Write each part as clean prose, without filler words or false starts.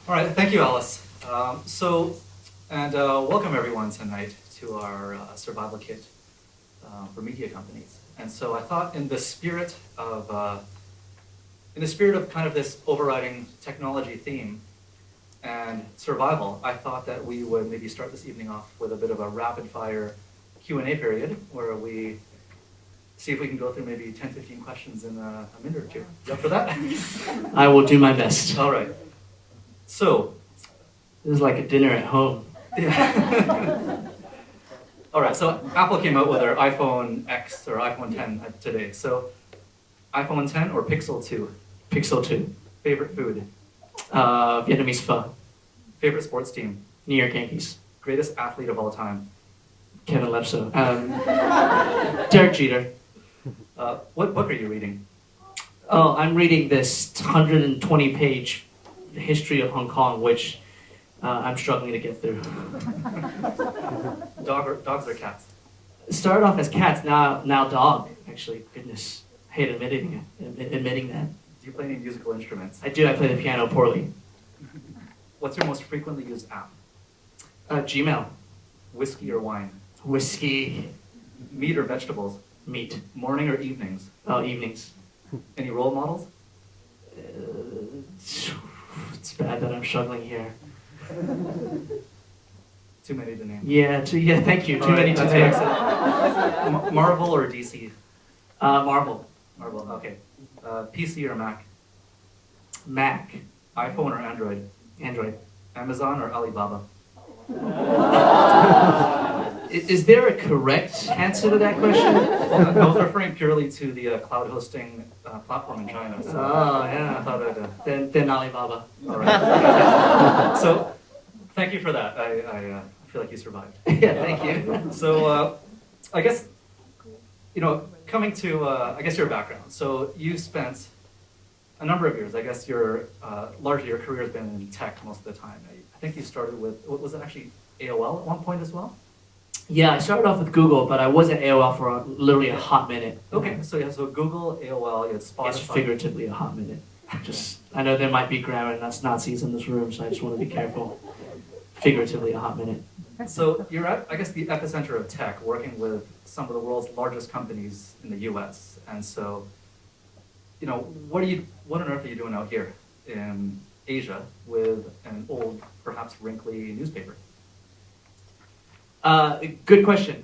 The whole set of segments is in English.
All right, thank you, Alice. Welcome everyone tonight to our survival kit for media companies. And so I thought, in the spirit of kind of this overriding technology theme and survival, I thought that we would maybe start this evening off with a bit of a rapid-fire Q&A period where we see if we can go through maybe 10, 15 questions in a minute or two. You up for that? I will do my best. All right. So, this is like a dinner at home. Yeah. All right, so Apple came out with their iPhone X or iPhone 10 today. So, iPhone 10 or Pixel 2? Pixel 2. Favorite food? Vietnamese pho. Favorite sports team? New York Yankees. Greatest athlete of all time? Kevin Lepso. Derek Jeter. What book are you reading? Oh, I'm reading this 120-page history of Hong Kong, which I'm struggling to get through. Dogs or cats? It started off as cats, now dog. Actually, goodness, I hate admitting that. Do you play any musical instruments? I do. I play the piano poorly. What's your most frequently used app? Gmail. Whiskey or wine? Whiskey. Meat or vegetables? Meat. Morning or evenings? Oh, evenings. Any role models? It's bad that I'm struggling here. Too many to name. Yeah, thank you. Too many to name. Marvel or DC? Marvel. Marvel, okay. PC or Mac? Mac. iPhone or Android? Android. Amazon or Alibaba? Is there a correct answer to that question? I was referring purely to the cloud hosting platform in China. So yeah. I thought I'd, then Alibaba. All right. So, thank you for that. I feel like you survived. Yeah, thank you. So, I guess, coming to, your background. So, you've spent a number of years. I guess largely your career has been in tech most of the time. I think you started with, was it actually AOL at one point as well? Yeah, I started off with Google, but I was at AOL for literally a hot minute. Okay, so Google, AOL, you had Spotify. It's figuratively a hot minute. I know there might be grammar and that's Nazis in this room, so I just want to be careful. Figuratively a hot minute. So you're at, I guess, the epicenter of tech, working with some of the world's largest companies in the US. And so, what on earth are you doing out here in Asia with an old, perhaps wrinkly newspaper? Good question.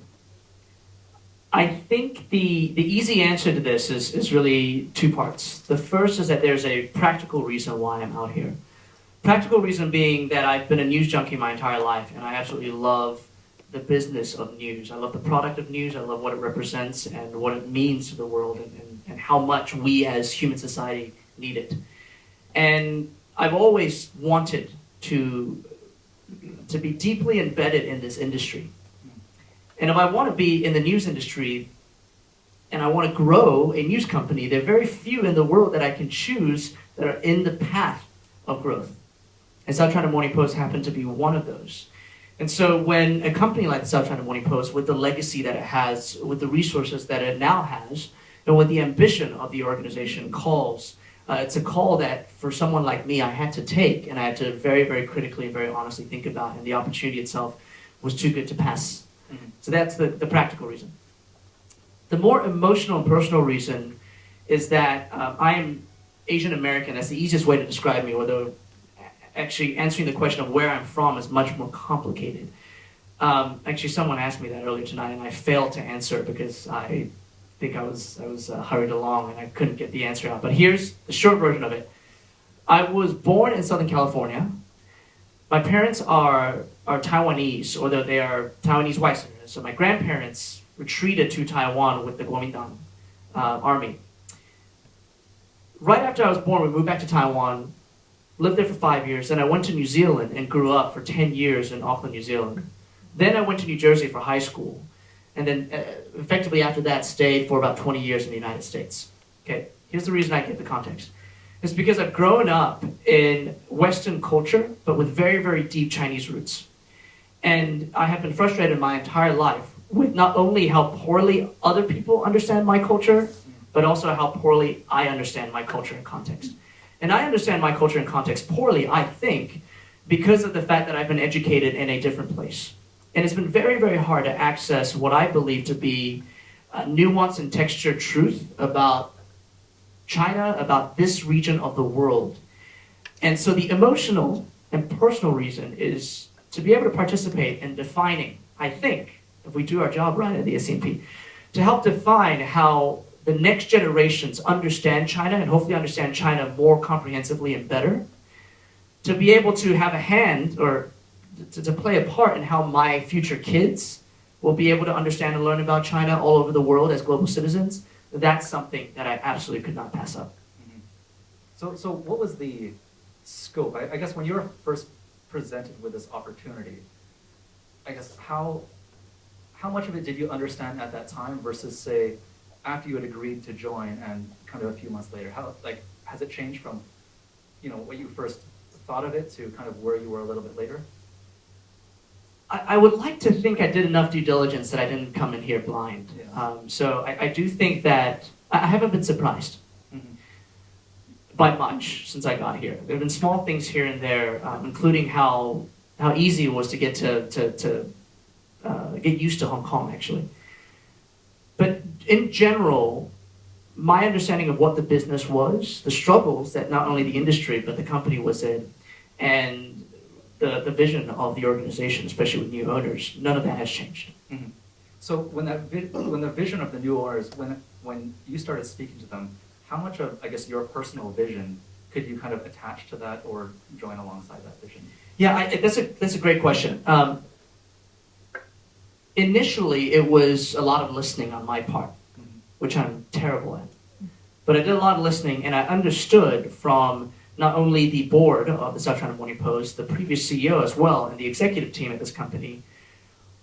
I think the easy answer to this is really two parts. The first is that there's a practical reason why I'm out here. Practical reason being that I've been a news junkie my entire life, and I absolutely love the business of news. I love the product of news. I love what it represents and what it means to the world and how much we as human society need it. And I've always wanted to be deeply embedded in this industry. And if I want to be in the news industry and I want to grow a news company, there are very few in the world that I can choose that are in the path of growth. And South China Morning Post happened to be one of those. And so when a company like the South China Morning Post, with the legacy that it has, with the resources that it now has, and with the ambition of the organization calls, it's a call that for someone like me I had to take, and I had to very, very critically and very honestly think about, and the opportunity itself was too good to pass. Mm-hmm. So that's the practical reason. The more emotional and personal reason is that I am Asian American. That's the easiest way to describe me, although actually answering the question of where I'm from is much more complicated. Actually, someone asked me that earlier tonight, and I failed to answer because I think I was hurried along and I couldn't get the answer out. But here's the short version of it. I was born in Southern California. My parents are Taiwanese, although they are Taiwanese Westerners. So my grandparents retreated to Taiwan with the Kuomintang army. Right after I was born, we moved back to Taiwan, lived there for 5 years. Then I went to New Zealand and grew up for 10 years in Auckland, New Zealand. Then I went to New Jersey for high school. And then effectively after that, stayed for about 20 years in the United States. Okay, here's the reason I give the context. It's because I've grown up in Western culture, but with very, very deep Chinese roots. And I have been frustrated my entire life with not only how poorly other people understand my culture, but also how poorly I understand my culture and context. And I understand my culture and context poorly, I think, because of the fact that I've been educated in a different place. And it's been very, very hard to access what I believe to be nuance and textured truth about China, about this region of the world. And so the emotional and personal reason is to be able to participate in defining, I think, if we do our job right at the SCMP, to help define how the next generations understand China and hopefully understand China more comprehensively and better, to be able to have a hand or to play a part in how my future kids will be able to understand and learn about China all over the world as global citizens. That's something that I absolutely could not pass up. Mm-hmm. So what was the scope? I guess when you were first presented with this opportunity, I guess how much of it did you understand at that time versus, say, after you had agreed to join and kind of a few months later? How, like, has it changed from, what you first thought of it to kind of where you were a little bit later? I would like to think I did enough due diligence that I didn't come in here blind. Yeah. So I do think that I haven't been surprised by much since I got here. There have been small things here and there, including how easy it was to get get used to Hong Kong, actually. But in general, my understanding of what the business was, the struggles that not only the industry but the company was in, and the vision of the organization, especially with new owners, none of that has changed. Mm-hmm. So when the vision of the new owners, when you started speaking to them, how much of, I guess, your personal vision could you kind of attach to that or join alongside that vision? Yeah, that's a great question. Initially, it was a lot of listening on my part, which I'm terrible at. But I did a lot of listening, and I understood from not only the board of the South China Morning Post, the previous CEO as well, and the executive team at this company,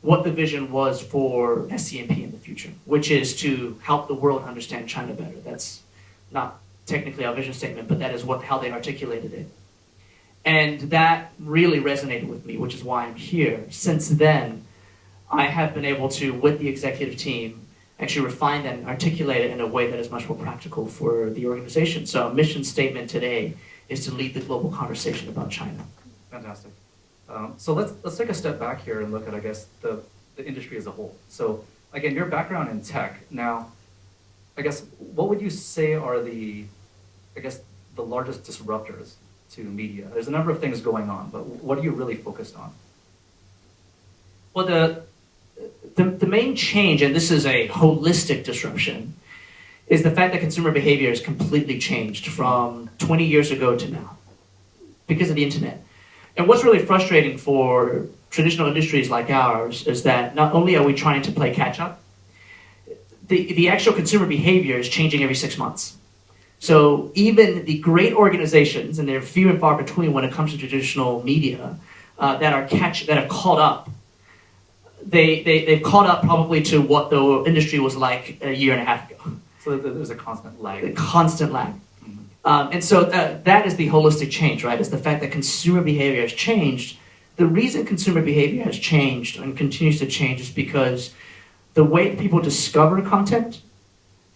what the vision was for SCMP in the future, which is to help the world understand China better. That's not technically our vision statement, but that is how they articulated it. And that really resonated with me, which is why I'm here. Since then, I have been able to, with the executive team, actually refine that and articulate it in a way that is much more practical for the organization. So our mission statement today is to lead the global conversation about China. Fantastic. So let's take a step back here and look at, I guess, the industry as a whole. So again, your background in tech. Now, I guess, what would you say are the largest disruptors to media? There's a number of things going on, but what are you really focused on? Well, the main change, and this is a holistic disruption, is the fact that consumer behavior has completely changed from 20 years ago to now because of the internet. And what's really frustrating for traditional industries like ours is that not only are we trying to play catch up, the actual consumer behavior is changing every 6 months. So even the great organizations, and they're few and far between when it comes to traditional media, that have caught up, they've caught up probably to what the industry was like a year and a half ago. So there's a constant lag. A constant lag. And so that is the holistic change, right? Is the fact that consumer behavior has changed. The reason consumer behavior has changed and continues to change is because the way people discover content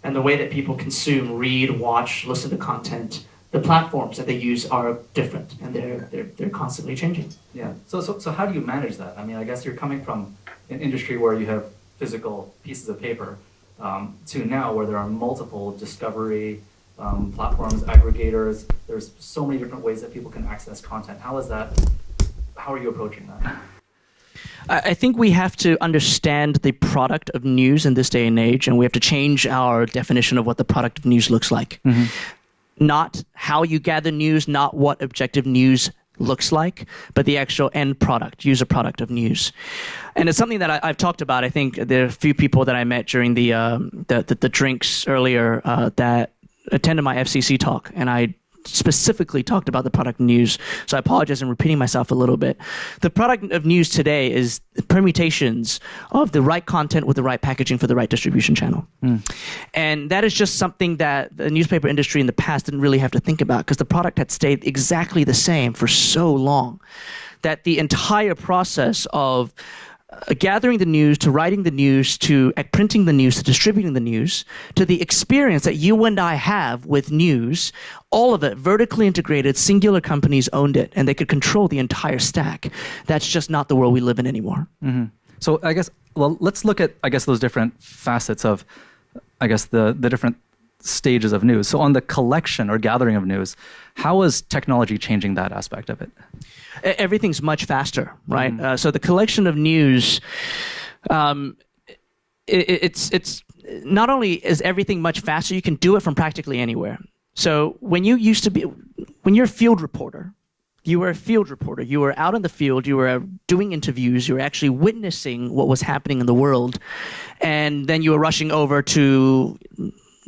and the way that people consume, read, watch, listen to content, the platforms that they use are different, and they're constantly changing. Yeah. So how do you manage that? I mean, I guess you're coming from an industry where you have physical pieces of paper to now where there are multiple discovery platforms, aggregators. There's so many different ways that people can access content. How are you approaching that? I think we have to understand the product of news in this day and age, and we have to change our definition of what the product of news looks like. Mm-hmm. Not how you gather news, not what objective news looks like, but the actual end product, user product of news. And it's something that I've talked about. I think there are a few people that I met during the drinks earlier that attended my FCC talk, and I specifically talked about the product of news. So I apologize, I'm repeating myself a little bit. The product of news today is permutations of the right content with the right packaging for the right distribution channel. And that is just something that the newspaper industry in the past didn't really have to think about because the product had stayed exactly the same for so long that the entire process of gathering the news, to writing the news, to printing the news, to distributing the news, to the experience that you and I have with news, all of it vertically integrated, singular companies owned it, and they could control the entire stack. That's just not the world we live in anymore. Mm-hmm. So I guess, well, let's look at, I guess, those different facets of, I guess, the different stages of news. So on the collection or gathering of news, how is technology changing that aspect of it? Everything's much faster, right? So the collection of news, it's not only is everything much faster, you can do it from practically anywhere. So when you're a field reporter, you were a field reporter. You were out in the field. You were doing interviews. You were actually witnessing what was happening in the world, and then you were rushing over to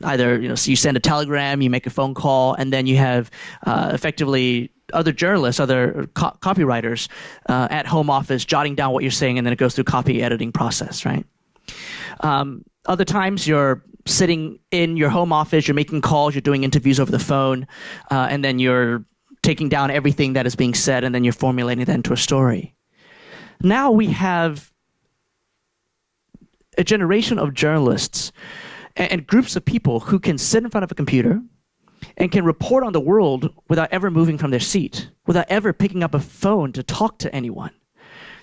either, so you send a telegram, you make a phone call, and then you have effectively other journalists, other copywriters at home office jotting down what you're saying, and then it goes through copy editing process, right? Other times you're sitting in your home office, you're making calls, you're doing interviews over the phone, and then you're taking down everything that is being said, and then you're formulating that into a story. Now we have a generation of journalists and groups of people who can sit in front of a computer and can report on the world without ever moving from their seat, without ever picking up a phone to talk to anyone.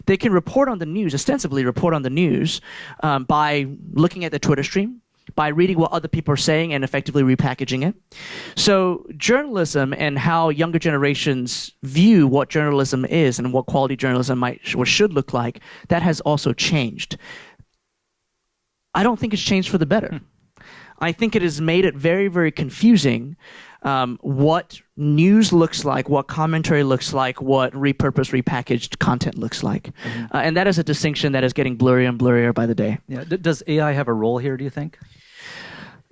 They can report on the news, ostensibly report on the news, by looking at the Twitter stream, by reading what other people are saying and effectively repackaging it. So journalism and how younger generations view what journalism is and what quality journalism might or should look like, that has also changed. I don't think it's changed for the better. I think it has made it very, very confusing what news looks like, what commentary looks like, what repurposed, repackaged content looks like. And that is a distinction that is getting blurrier and blurrier by the day. Yeah. Does AI have a role here, do you think?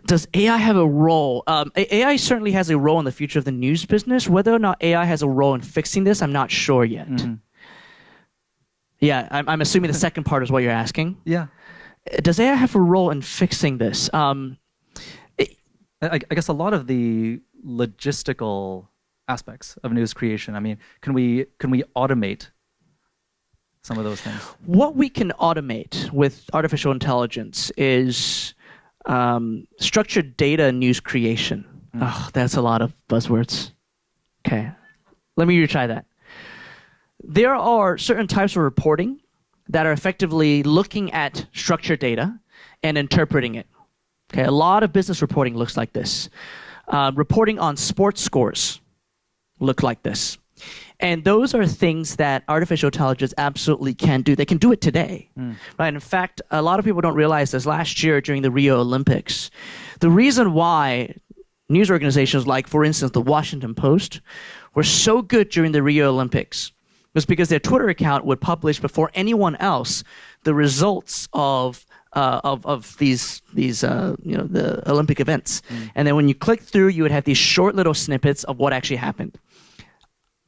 Does AI have a role? AI certainly has a role in the future of the news business. Whether or not AI has a role in fixing this, I'm not sure yet. Yeah, I'm assuming the second part is what you're asking. Yeah. Does AI have a role in fixing this? I guess a lot of the logistical aspects of news creation, I mean, can we automate some of those things? What we can automate with artificial intelligence is structured data news creation. Oh, that's a lot of buzzwords. Okay, let me retry that. There are certain types of reporting that are effectively looking at structured data and interpreting it. Okay, a lot of business reporting looks like this. Reporting on sports scores look like this. And those are things that artificial intelligence absolutely can do. They can do it today. Right? In fact, a lot of people don't realize this. Last year during the Rio Olympics, the reason why news organizations like, for instance, the Washington Post were so good during the Rio Olympics was because their Twitter account would publish before anyone else the results of these the Olympic events. And then when you click through, you would have these short little snippets of what actually happened.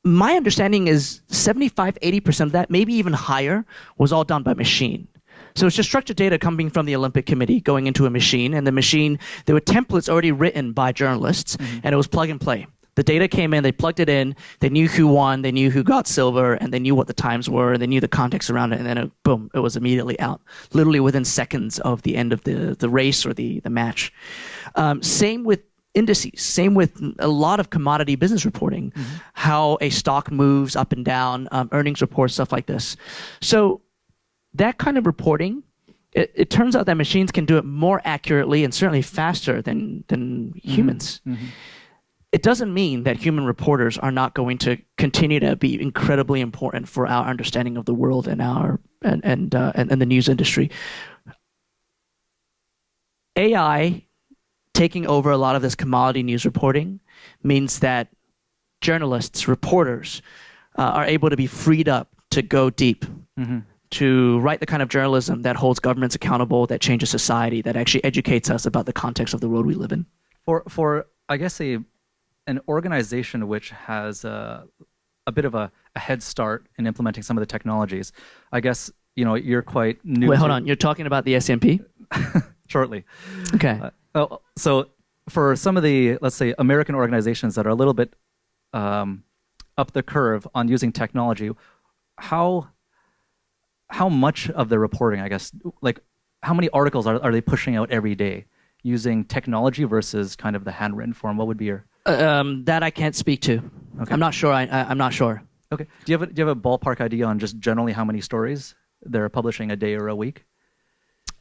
My understanding is 75-80% of that, maybe even higher, was all done by machine. So it's just structured data coming from the Olympic Committee going into a machine, and the machine, there were templates already written by journalists, and it was plug and play. The data came in, they plugged it in, they knew who won, they knew who got silver, and they knew what the times were, and they knew the context around it, and then boom, it was immediately out, literally within seconds of the end of the race or the match. Same with indices, same with a lot of commodity business reporting, how a stock moves up and down, earnings reports, stuff like this. So that kind of reporting, it turns out that machines can do it more accurately and certainly faster than humans. It doesn't mean that human reporters are not going to continue to be incredibly important for our understanding of the world and the news industry. AI taking over a lot of this commodity news reporting means that journalists, reporters, are able to be freed up to go deep, to write the kind of journalism that holds governments accountable, that changes society, that actually educates us about the context of the world we live in. For I guess an organization which has a bit of a head start in implementing some of the technologies, I guess, you're quite new. Wait, hold on. You're talking about the SCMP? Shortly. Okay. So for some of the, let's say, American organizations that are a little bit up the curve on using technology, how how much of the reporting, I guess, like how many articles are they pushing out every day using technology versus kind of the handwritten form? What would be your... That I can't speak to. Okay. I'm not sure. I'm not sure. Okay. Do you have a ballpark idea on just generally how many stories they're publishing a day or a week?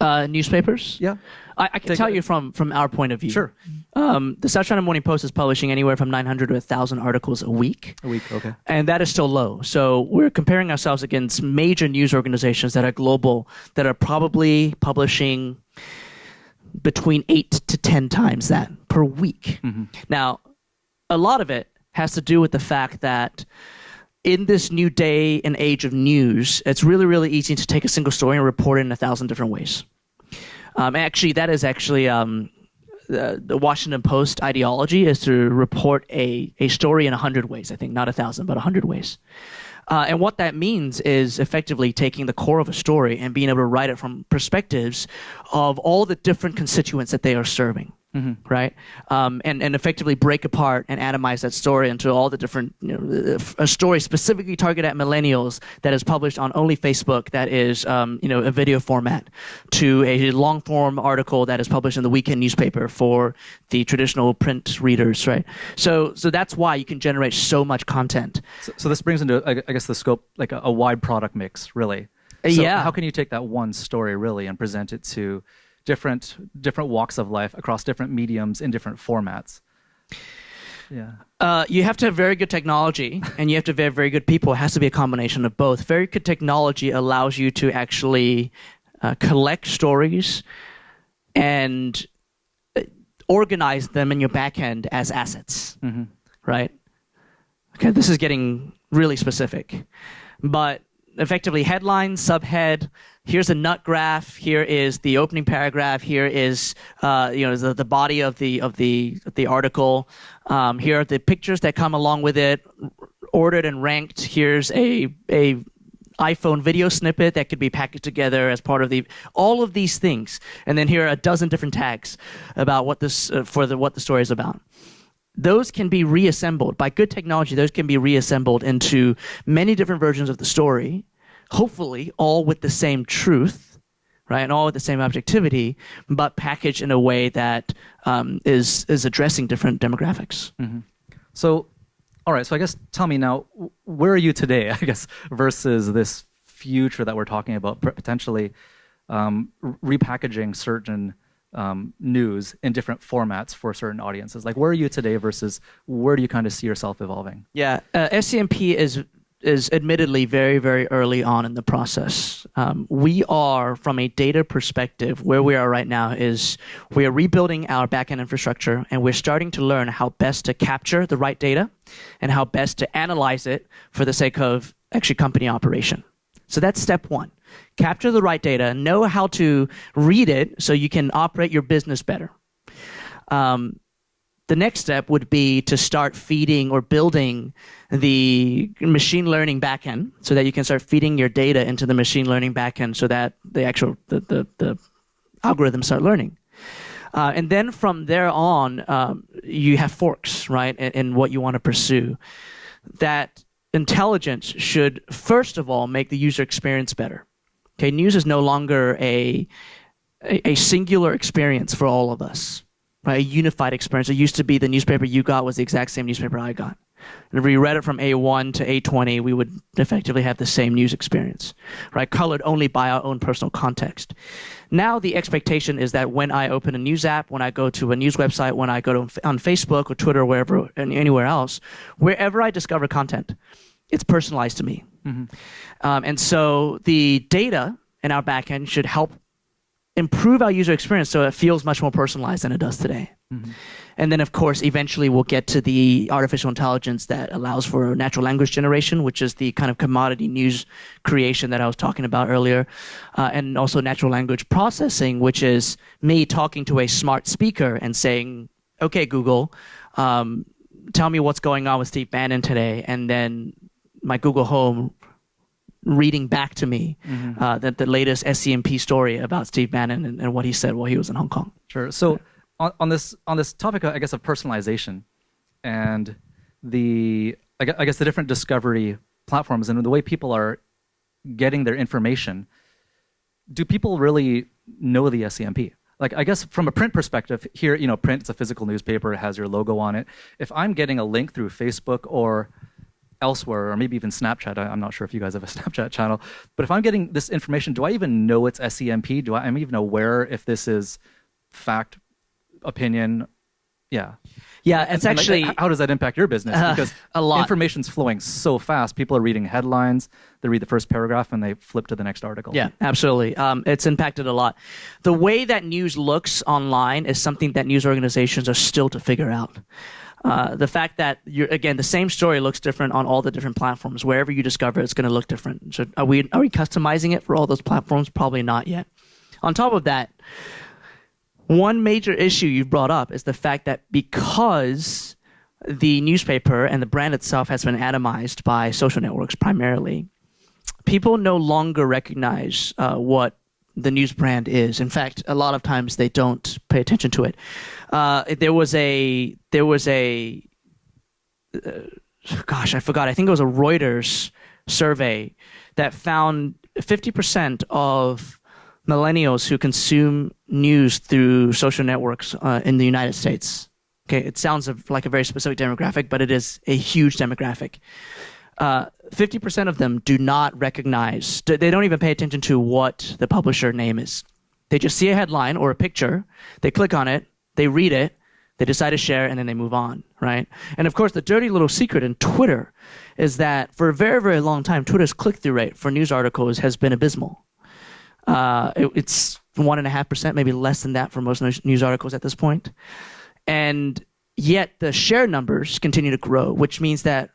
Newspapers? Yeah. I can tell you from our point of view. Sure. The South China Morning Post is publishing anywhere from 900 to 1,000 articles a week. A week, okay. And that is still low. So we're comparing ourselves against major news organizations that are global, that are probably publishing between 8 to 10 times that per week. Mm-hmm. Now, a lot of it has to do with the fact that in this new day and age of news, it's really, really easy to take a single story and report it in 1,000 different ways. That is the Washington Post ideology is to report a story in 100 ways. I think not 1,000, but 100 ways. And what that means is effectively taking the core of a story and being able to write it from perspectives of all the different constituents that they are serving. Mm-hmm. Right, and effectively break apart and atomize that story into all the different, a story specifically targeted at millennials that is published on only Facebook, that is, a video format, to a long form article that is published in the weekend newspaper for the traditional print readers. Right, so that's why you can generate so much content. So this brings into, I guess, the scope, like a wide product mix, really. So how can you take that one story really and present it to different walks of life across different mediums in different formats? You have to have very good technology and you have to have very good people. It has to be a combination of both. Very good technology allows you to actually collect stories and organize them in your backend as assets, mm-hmm. Right? Okay, this is getting really specific, but effectively headline, subhead, here's a nut graph, here is the opening paragraph, here is the body of the article, here are the pictures that come along with it, ordered and ranked. Here's a iPhone video snippet that could be packaged together as part of all of these things, and then here are a dozen different tags about what this what the story is about. Those can be reassembled by good technology. Those can be reassembled into many different versions of the story, hopefully all with the same truth, right, and all with the same objectivity, but packaged in a way that is addressing different demographics. Mm-hmm. So, all right. So I guess tell me now, where are you today? I guess versus this future that we're talking about, potentially repackaging certain news in different formats for certain audiences. Like, where are you today versus where do you kind of see yourself evolving? Yeah, SCMP is admittedly very, very early on in the process. We are, from a data perspective, where we are right now is we are rebuilding our backend infrastructure, and we're starting to learn how best to capture the right data and how best to analyze it for the sake of actually company operation. So that's step one. Capture the right data, know how to read it so you can operate your business better. The next step would be to start feeding or building the machine learning backend so that you can start feeding your data into the machine learning backend so that the algorithms start learning. And then from there on, you have forks, right, in what you want to pursue. That intelligence should, first of all, make the user experience better. Okay, news is no longer a singular experience for all of us, right? A unified experience. It used to be the newspaper you got was the exact same newspaper I got. And if we read it from A1 to A20, we would effectively have the same news experience, right? Colored only by our own personal context. Now the expectation is that when I open a news app, when I go to a news website, when I go on Facebook or Twitter or wherever, anywhere else, wherever I discover content, it's personalized to me. Mm-hmm. And so the data in our backend should help improve our user experience so it feels much more personalized than it does today. Mm-hmm. And then, of course, eventually we'll get to the artificial intelligence that allows for natural language generation, which is the kind of commodity news creation that I was talking about earlier, and also natural language processing, which is me talking to a smart speaker and saying, okay, Google, tell me what's going on with Steve Bannon today, and then my Google Home reading back to me the latest SCMP story about Steve Bannon and what he said while he was in Hong Kong. Sure. So on this topic, I guess, of personalization and I guess the different discovery platforms and the way people are getting their information, do people really know the SCMP? Like, I guess from a print perspective, here, print, it's a physical newspaper, it has your logo on it. If I'm getting a link through Facebook or elsewhere, or maybe even Snapchat, I'm not sure if you guys have a Snapchat channel, but if I'm getting this information, do I even know it's SCMP? Am I even aware if this is fact, opinion? Yeah. Yeah, it's actually... how does that impact your business? Because a lot. Information's flowing so fast. People are reading headlines, they read the first paragraph, and they flip to the next article. Yeah, absolutely. It's impacted a lot. The way that news looks online is something that news organizations are still to figure out. The fact that, again, the same story looks different on all the different platforms. Wherever you discover it, it's going to look different. So are we customizing it for all those platforms? Probably not yet. On top of that, one major issue you brought up is the fact that because the newspaper and the brand itself has been atomized by social networks primarily, people no longer recognize what the news brand is. In fact, a lot of times they don't pay attention to it. There was a gosh, I forgot. I think it was a Reuters survey that found 50% of millennials who consume news through social networks in the United States. Okay, it sounds like a very specific demographic, but it is a huge demographic. 50% of them do not recognize, they don't even pay attention to what the publisher name is. They just see a headline or a picture, they click on it, they read it, they decide to share, and then they move on, right? And of course, the dirty little secret in Twitter is that for a very, very long time, Twitter's click-through rate for news articles has been abysmal. It's 1.5%, maybe less than that for most news articles at this point. And yet the share numbers continue to grow, which means that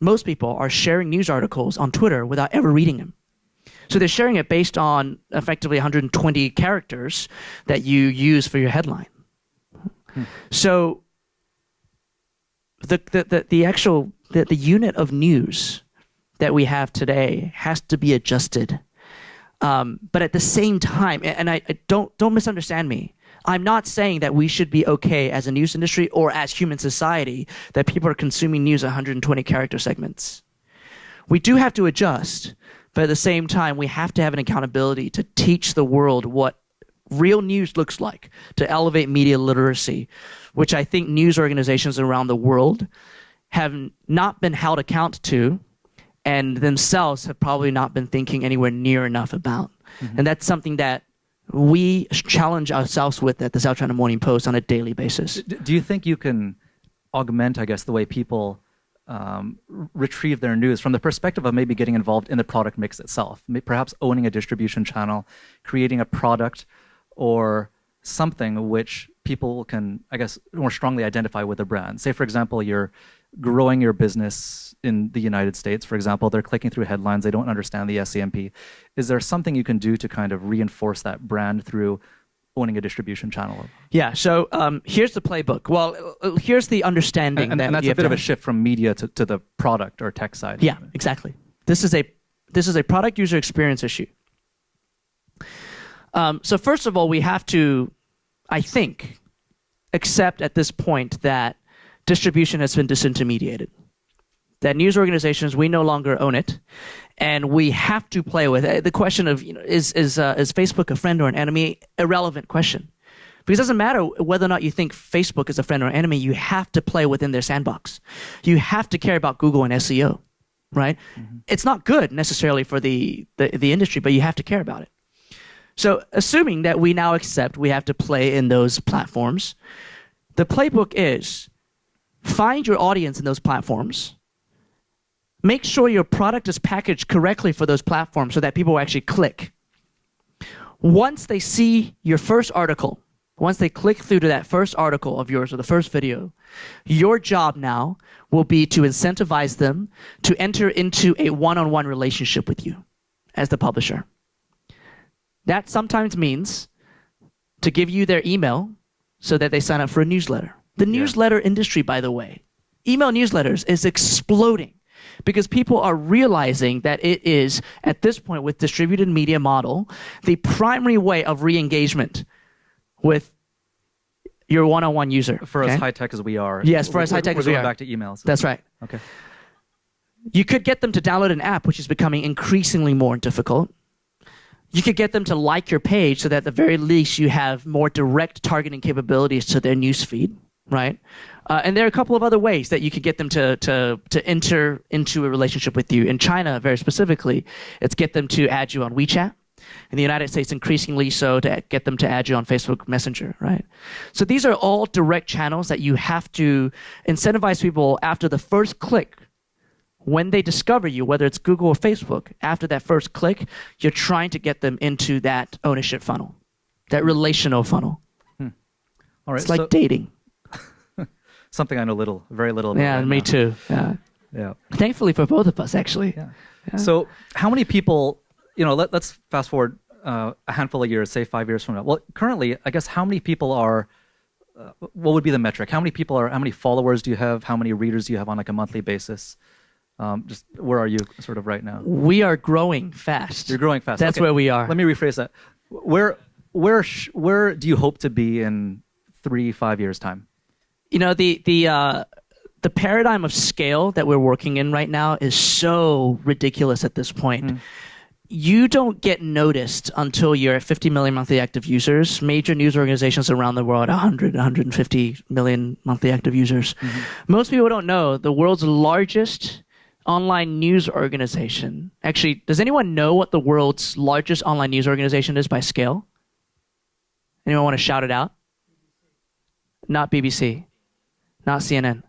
most people are sharing news articles on Twitter without ever reading them. So they're sharing it based on effectively 120 characters that you use for your headline. So the unit of news that we have today has to be adjusted. But at the same time, and I don't misunderstand me, I'm not saying that we should be okay as a news industry or as human society that people are consuming news at 120 character segments. We do have to adjust, but at the same time, we have to have an accountability to teach the world what real news looks like, to elevate media literacy, which I think news organizations around the world have not been held account to, and themselves have probably not been thinking anywhere near enough about. Mm-hmm. And that's something that we challenge ourselves with at the South China Morning Post on a daily basis. Do you think you can augment, I guess, the way people retrieve their news from the perspective of maybe getting involved in the product mix itself, perhaps owning a distribution channel, creating a product or something which people can, I guess, more strongly identify with a brand? Say, for example, you're growing your business in the United States, for example, they're clicking through headlines, they don't understand the SCMP. Is there something you can do to kind of reinforce that brand through owning a distribution channel? Yeah, so here's the playbook. Well, here's the understanding. And that's a bit of a shift from media to the product or tech side. Yeah, exactly. This is a product user experience issue. So first of all, we have to, I think, accept at this point that distribution has been disintermediated. That news organizations, we no longer own it, and we have to play with it. The question of, is Facebook a friend or an enemy? Irrelevant question. Because it doesn't matter whether or not you think Facebook is a friend or an enemy, you have to play within their sandbox. You have to care about Google and SEO, right? Mm-hmm. It's not good necessarily for the industry, but you have to care about it. So assuming that we now accept we have to play in those platforms, the playbook is find your audience in those platforms. Make sure your product is packaged correctly for those platforms so that people will actually click. Once they see your first article, once they click through to that first article of yours or the first video, your job now will be to incentivize them to enter into a one-on-one relationship with you as the publisher. That sometimes means to give you their email so that they sign up for a newsletter. The newsletter industry, by the way, email newsletters is exploding because people are realizing that it is, at this point with distributed media model, the primary way of re-engagement with your one-on-one user. For as high-tech as we are. Yes, for as high-tech as we are. We're going back to emails. That's right. Okay. You could get them to download an app, which is becoming increasingly more difficult. You could get them to like your page so that at the very least you have more direct targeting capabilities to their newsfeed, right? And there are a couple of other ways that you could get them to enter into a relationship with you. In China, very specifically, it's get them to add you on WeChat. In the United States, increasingly so to get them to add you on Facebook Messenger, right? So these are all direct channels that you have to incentivize people after the first click. When they discover you, whether it's Google or Facebook, after that first click, you're trying to get them into that ownership funnel, that relational funnel. All right, it's like dating. Something I know very little about. Yeah, right me now. too. Yeah. Thankfully for both of us, actually. Yeah. So how many people, let's fast forward a handful of years, say 5 years from now. Well, currently, I guess how many people are, what would be the metric? How many followers do you have? How many readers do you have on like a monthly basis? Just where are you sort of right now? We are growing fast. You're growing fast. That's okay. where we are. Let me rephrase that. Where do you hope to be in 3-5 years time? The paradigm of scale that we're working in right now is so ridiculous at this point. You don't get noticed until you're at 50 million monthly active users. Major news organizations around the world, 100, 150 million monthly active users. Most people don't know the world's largest online news organization. Actually, does anyone know what the world's largest online news organization is by scale? Anyone want to shout it out? Not BBC. Not CNN.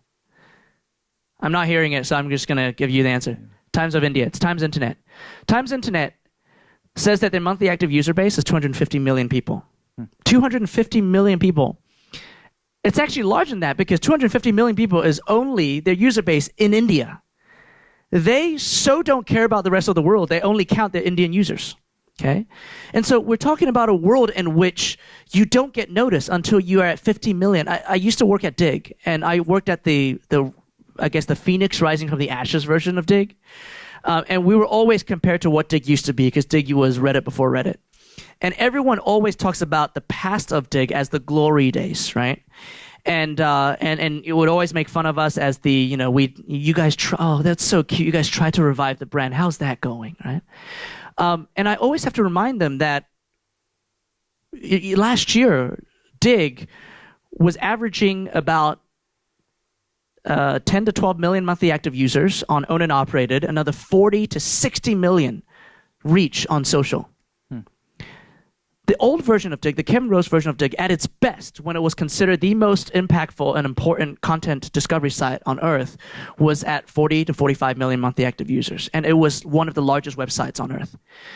I'm not hearing it, so I'm just going to give you the answer. Times of India. It's Times Internet. Times Internet says that their monthly active user base is 250 million people. 250 million people. It's actually larger than that because 250 million people is only their user base in India. They so don't care about the rest of the world, they only count their Indian users. Okay? And so we're talking about a world in which you don't get noticed until you are at 50 million. I used to work at Dig, and I worked at the Phoenix rising from the ashes version of Dig. And we were always compared to what Dig used to be because Dig was Reddit before Reddit. And everyone always talks about the past of Dig as the glory days, right? And it would always make fun of us as you guys try, oh, that's so cute. You guys try to revive the brand. How's that going, right? And I always have to remind them that last year, Dig was averaging about 10 to 12 million monthly active users on owned and operated, another 40 to 60 million reach on social. The old version of Dig, the Kevin Rose version of Dig, at its best, when it was considered the most impactful and important content discovery site on Earth, was at 40 to 45 million monthly active users. And it was one of the largest websites on Earth.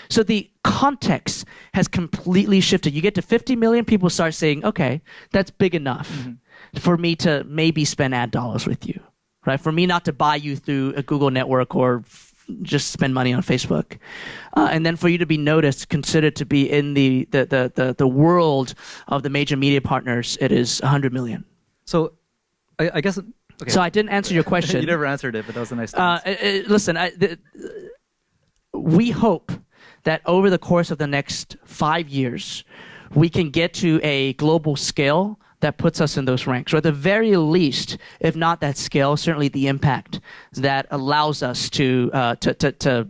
So the context has completely shifted. You get to 50 million, people start saying, okay, that's big enough for me to maybe spend ad dollars with you, right? For me not to buy you through a Google network or just spend money on Facebook. And then for you to be noticed, considered to be in the world of the major media partners, it is 100 million. So I guess... Okay. So I didn't answer your question. You never answered it, but that was a nice answer. Listen, we hope that over the course of the next 5 years, we can get to a global scale that puts us in those ranks, or at the very least, if not that scale, certainly the impact that allows us to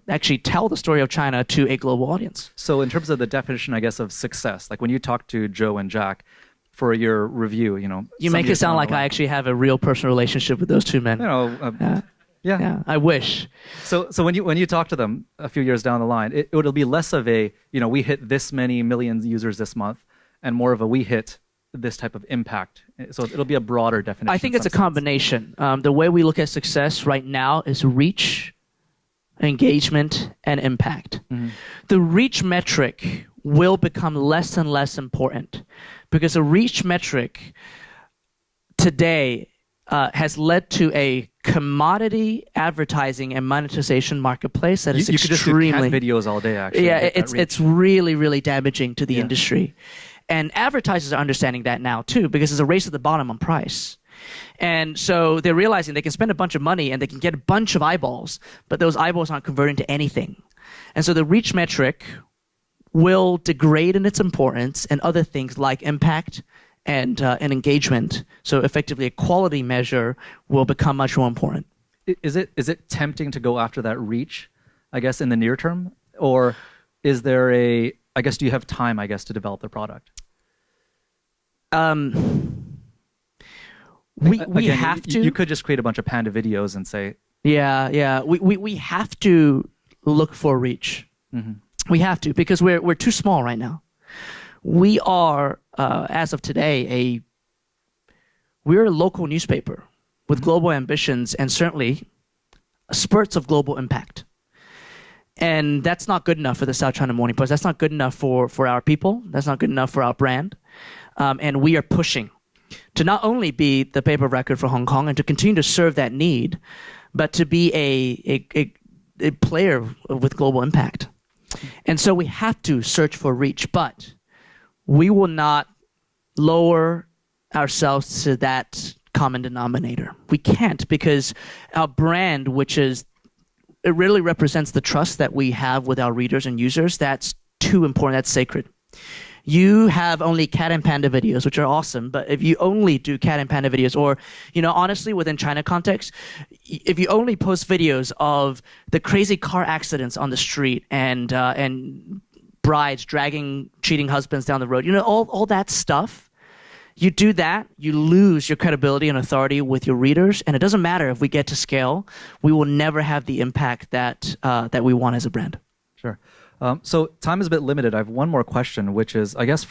actually tell the story of China to a global audience. So in terms of the definition, I guess, of success, like when you talk to Joe and Jack for your review, You make it sound like I actually have a real personal relationship with those two men. Yeah. I wish. So when you talk to them a few years down the line, it'll be less of a, we hit this many million users this month, and more of a we hit this type of impact. So it'll be a broader definition. I think it's a combination. The way we look at success right now is reach, engagement, and impact. The reach metric will become less and less important because a reach metric today has led to a commodity advertising and monetization marketplace that is you could extremely... just do cat videos all day, actually. Yeah, it's really, really damaging to the industry. And advertisers are understanding that now, too, because it's a race to the bottom on price. And so they're realizing they can spend a bunch of money and they can get a bunch of eyeballs, but those eyeballs aren't converting to anything. And so the reach metric will degrade in its importance and other things like impact and engagement. So effectively, a quality measure will become much more important. is it tempting to go after that reach, I guess, in the near term? Or is there I guess, do you have time, I guess, to develop the product? We Again, have to. You could just create a bunch of Panda videos and say... Yeah. We have to look for reach. Mm-hmm. We have to, because we're too small right now. We are, as of today, we're a local newspaper with global ambitions and certainly spurts of global impact. And that's not good enough for the South China Morning Post. That's not good enough for our people. That's not good enough for our brand. And we are pushing to not only be the paper of record for Hong Kong and to continue to serve that need, but to be a player with global impact. And so we have to search for reach, but we will not lower ourselves to that common denominator. We can't, because our brand, it really represents the trust that we have with our readers and users. That's too important. That's sacred. You have only cat and panda videos, which are awesome, but if you only do cat and panda videos, or, honestly, within China context, if you only post videos of the crazy car accidents on the street and brides dragging cheating husbands down the road, all that stuff, you do that, you lose your credibility and authority with your readers, and it doesn't matter if we get to scale, we will never have the impact that we want as a brand. Sure. So time is a bit limited. I have one more question, which is, I guess,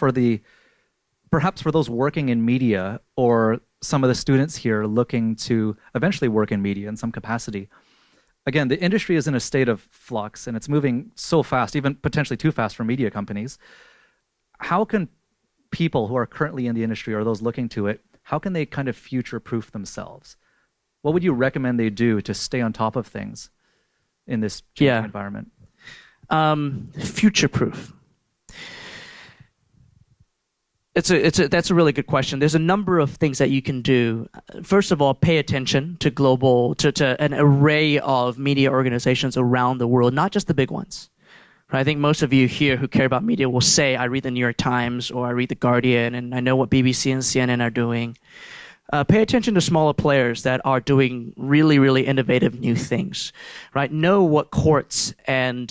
perhaps for those working in media or some of the students here looking to eventually work in media in some capacity. Again, the industry is in a state of flux and it's moving so fast, even potentially too fast for media companies. How can people who are currently in the industry or those looking to it, how can they kind of future-proof themselves? What would you recommend they do to stay on top of things in this changing environment? Future-proof. That's a really good question. There's a number of things that you can do. First of all, pay attention to an array of media organizations around the world, not just the big ones. Right? I think most of you here who care about media will say, I read the New York Times or I read the Guardian and I know what BBC and CNN are doing. Pay attention to smaller players that are doing really, really innovative new things, right? Know what Quartz and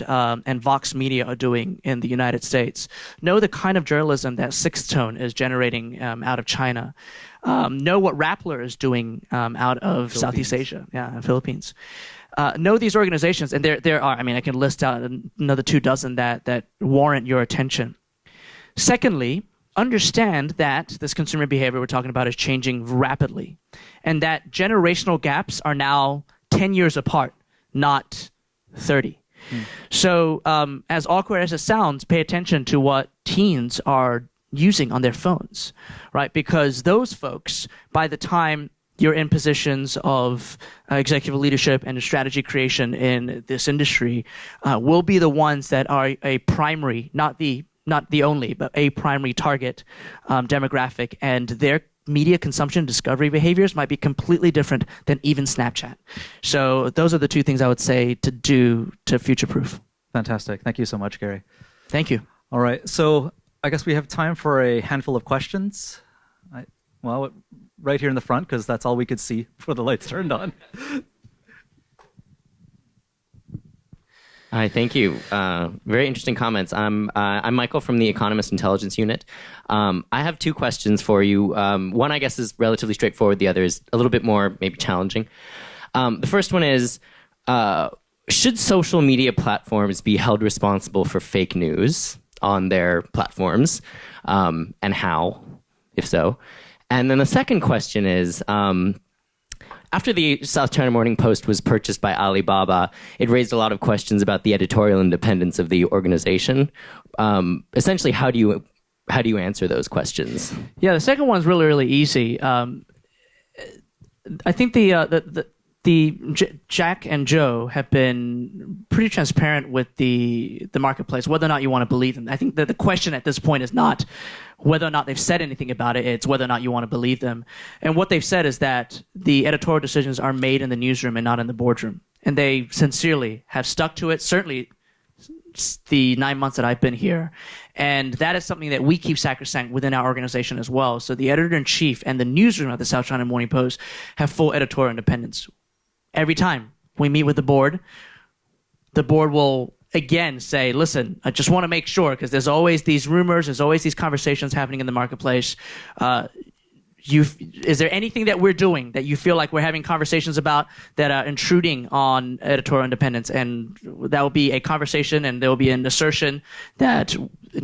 Vox Media are doing in the United States. Know the kind of journalism that Sixth Tone is generating out of China. Know what Rappler is doing out of Southeast Asia, Philippines. Know these organizations, and there are, I can list out another 24 that warrant your attention. Secondly, understand that this consumer behavior we're talking about is changing rapidly, and that generational gaps are now 10 years apart, not 30. So as awkward as it sounds, pay attention to what teens are using on their phones, right? Because those folks, by the time you're in positions of executive leadership and strategy creation in this industry, will be the ones that are a primary, not the only, but a primary target demographic, and their media consumption discovery behaviors might be completely different than even Snapchat. So those are the two things I would say to do to future-proof. Fantastic. Thank you so much, Gary. Thank you. All right. So I guess we have time for a handful of questions. Right here in the front, because that's all we could see before the lights turned on. Hi, thank you. Very interesting comments. I'm Michael from the Economist Intelligence Unit. I have two questions for you. One, I guess, is relatively straightforward. The other is a little bit more maybe challenging. The first one is, should social media platforms be held responsible for fake news on their platforms, and how, if so? And then the second question is, after the South China Morning Post was purchased by Alibaba, it raised a lot of questions about the editorial independence of the organization. Essentially, how do you answer those questions? Yeah, the second one's really, really easy. I think Jack and Joe have been pretty transparent with the marketplace, whether or not you want to believe them. I think that the question at this point is not whether or not they've said anything about it, it's whether or not you want to believe them. And what they've said is that the editorial decisions are made in the newsroom and not in the boardroom. And they sincerely have stuck to it, certainly the 9 months that I've been here. And that is something that we keep sacrosanct within our organization as well. So the editor-in-chief and the newsroom of the South China Morning Post have full editorial independence. Every time we meet with the board will again say, listen, I just want to make sure, because there's always these rumors, there's always these conversations happening in the marketplace. Is there anything that we're doing that you feel like we're having conversations about that are intruding on editorial independence? And that will be a conversation, and there will be an assertion that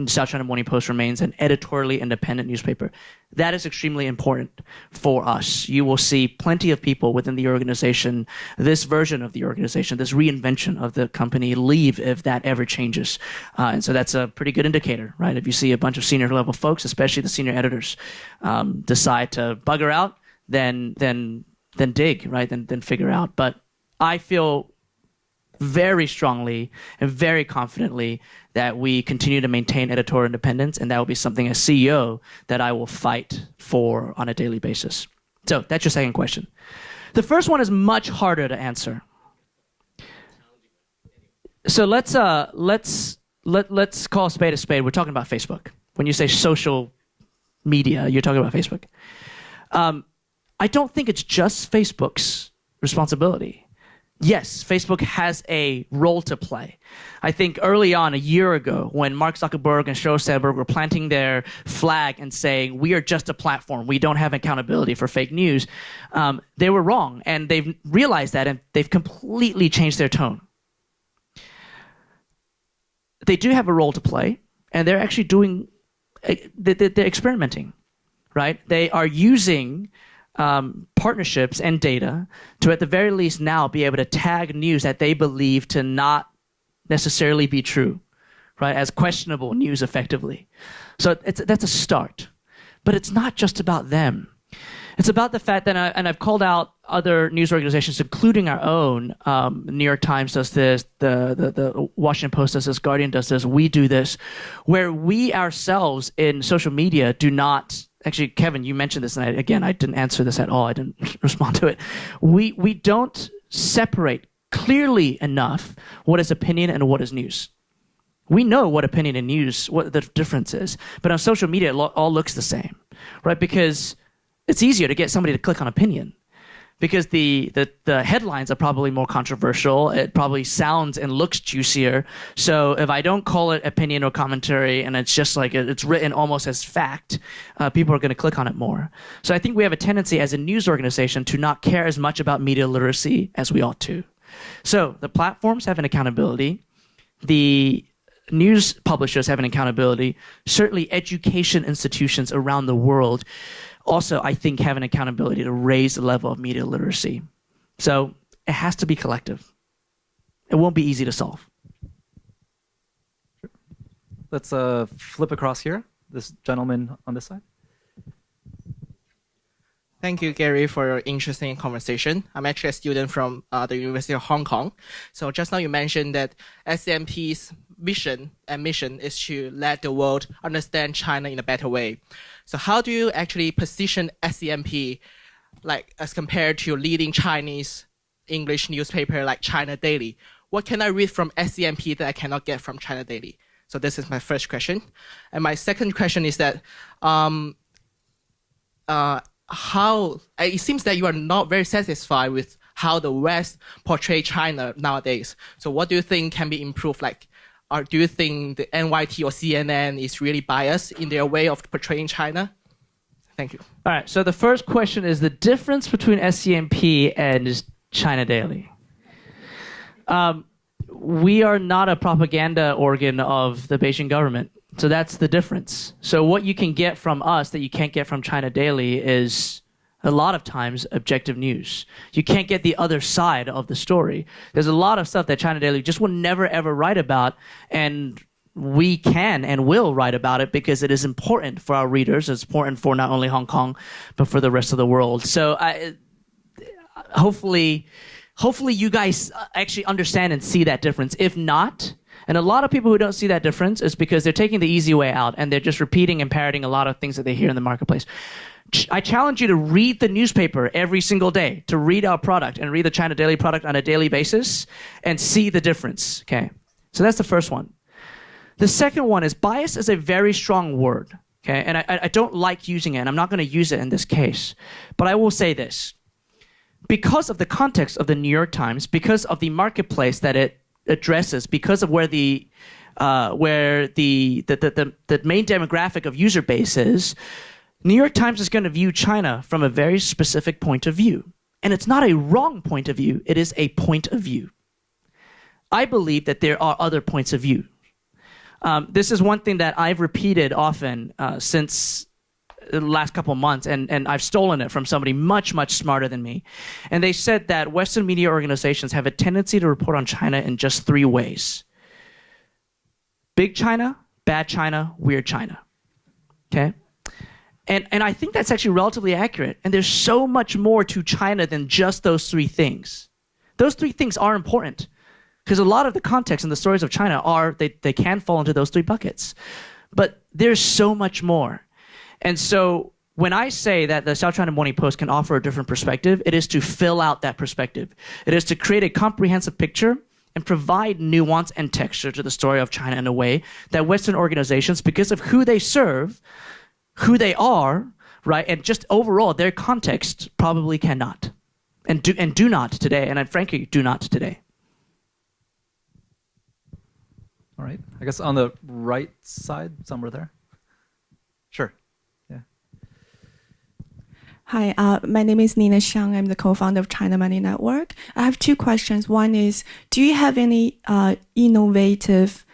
South China Morning Post remains an editorially independent newspaper. That is extremely important for us. You will see plenty of people within the organization, this version of the organization, this reinvention of the company, leave if that ever changes. And so that's a pretty good indicator, right? If you see a bunch of senior level folks, especially the senior editors, decide to bugger out, then dig, right? Then figure out. But I feel very strongly and very confidently that we continue to maintain editorial independence, and that will be something as CEO that I will fight for on a daily basis. So that's your second question. The first one is much harder to answer. So let's call a spade a spade. We're talking about Facebook. When you say social media, you're talking about Facebook. I don't think it's just Facebook's responsibility. Yes, Facebook has a role to play. I think early on, a year ago, when Mark Zuckerberg and Sheryl Sandberg were planting their flag and saying, we are just a platform, we don't have accountability for fake news, they were wrong. And they've realized that, and they've completely changed their tone. They do have a role to play, and they're actually they're experimenting, right? They are using partnerships and data to, at the very least now, be able to tag news that they believe to not necessarily be true, right, as questionable news effectively. So that's a start. But it's not just about them. It's about the fact that, and I've called out other news organizations, including our own. New York Times does this, the Washington Post does this, Guardian does this, we do this, where we ourselves in social media do not. Actually, Kevin, you mentioned this, and I didn't answer this at all. I didn't respond to it. We don't separate clearly enough what is opinion and what is news. We know what opinion and news, what the difference is, but on social media, it all looks the same, right? Because it's easier to get somebody to click on opinion, because the headlines are probably more controversial. It probably sounds and looks juicier. So if I don't call it opinion or commentary, and it's just like it's written almost as fact, people are going to click on it more. So I think we have a tendency as a news organization to not care as much about media literacy as we ought to. So the platforms have an accountability. The news publishers have an accountability. Certainly education institutions around the world also, I think, have an accountability to raise the level of media literacy. So it has to be collective. It won't be easy to solve. Let's flip across here. This gentleman on this side. Thank you, Gary, for your interesting conversation. I'm actually a student from the University of Hong Kong. So just now you mentioned that SCMP's vision and mission is to let the world understand China in a better way. So how do you actually position SCMP like as compared to leading Chinese English newspaper like China Daily? What can I read from SCMP that I cannot get from China Daily? So this is my first question. And my second question is that it seems that you are not very satisfied with how the West portray China nowadays. So what do you think can be improved? Do you think the NYT or CNN is really biased in their way of portraying China? Thank you. All right, so the first question is the difference between SCMP and China Daily. We are not a propaganda organ of the Beijing government. So that's the difference. So what you can get from us that you can't get from China Daily is a lot of times objective news. You can't get the other side of the story. There's a lot of stuff that China Daily just will never ever write about, and we can and will write about it because it is important for our readers. It's important for not only Hong Kong, but for the rest of the world. So hopefully you guys actually understand and see that difference. If not, and a lot of people who don't see that difference is because they're taking the easy way out and they're just repeating and parroting a lot of things that they hear in the marketplace. I challenge you to read the newspaper every single day, to read our product and read the China Daily product on a daily basis and see the difference, okay? So that's the first one. The second one is bias is a very strong word, okay? And I don't like using it, and I'm not going to use it in this case. But I will say this. because of the context of the New York Times, because of the marketplace that it addresses, because of where the main demographic of user base is, New York Times is going to view China from a very specific point of view. And it's not a wrong point of view, it is a point of view. I believe that there are other points of view. This is one thing that I've repeated often since the last couple of months, and I've stolen it from somebody much, much smarter than me. And they said that Western media organizations have a tendency to report on China in just 3 ways. Big China, bad China, weird China. Okay? And I think that's actually relatively accurate. And there's so much more to China than just those 3 things. Those 3 things are important, because a lot of the context and the stories of China they can fall into those 3 buckets. But there's so much more. And so when I say that the South China Morning Post can offer a different perspective, it is to fill out that perspective. It is to create a comprehensive picture and provide nuance and texture to the story of China in a way that Western organizations, because of who they serve, who they are, right, and just overall their context, probably cannot. And do not today, and frankly do not today. All right. I guess on the right side, somewhere there. Sure. Yeah. Hi, my name is Nina Xiang. I'm the co-founder of China Money Network. I have 2 questions. One is, do you have any innovative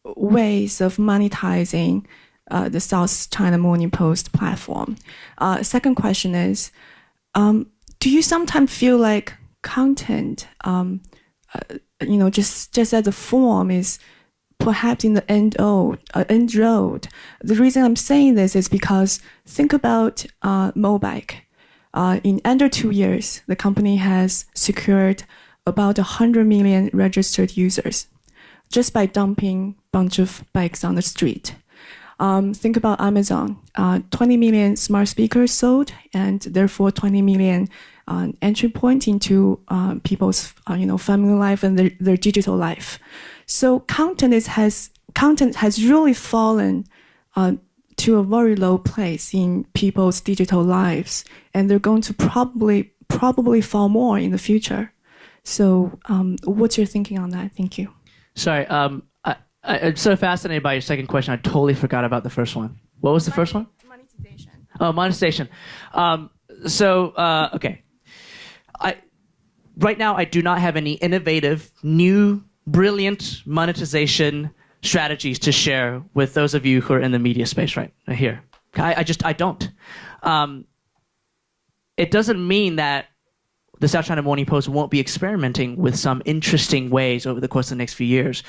ways of monetizing the South China Morning Post platform? Second question is, do you sometimes feel like content, just as a form is perhaps in the end road? The reason I'm saying this is because think about Mobike. In under 2 years, the company has secured about 100 million registered users just by dumping a bunch of bikes on the street. Think about Amazon. 20 million smart speakers sold, and therefore 20 million entry point into people's family life and their digital life. So content has really fallen to a very low place in people's digital lives, and they're going to probably fall more in the future. So what's your thinking on that? Thank you. Sorry, I'm so fascinated by your second question. I totally forgot about the first one. What was the first one? Monetization. Oh, monetization. Okay. Right now, I do not have any innovative, new, brilliant monetization strategies to share with those of you who are in the media space right here. I don't. It doesn't mean that the South China Morning Post won't be experimenting with some interesting ways over the course of the next few years.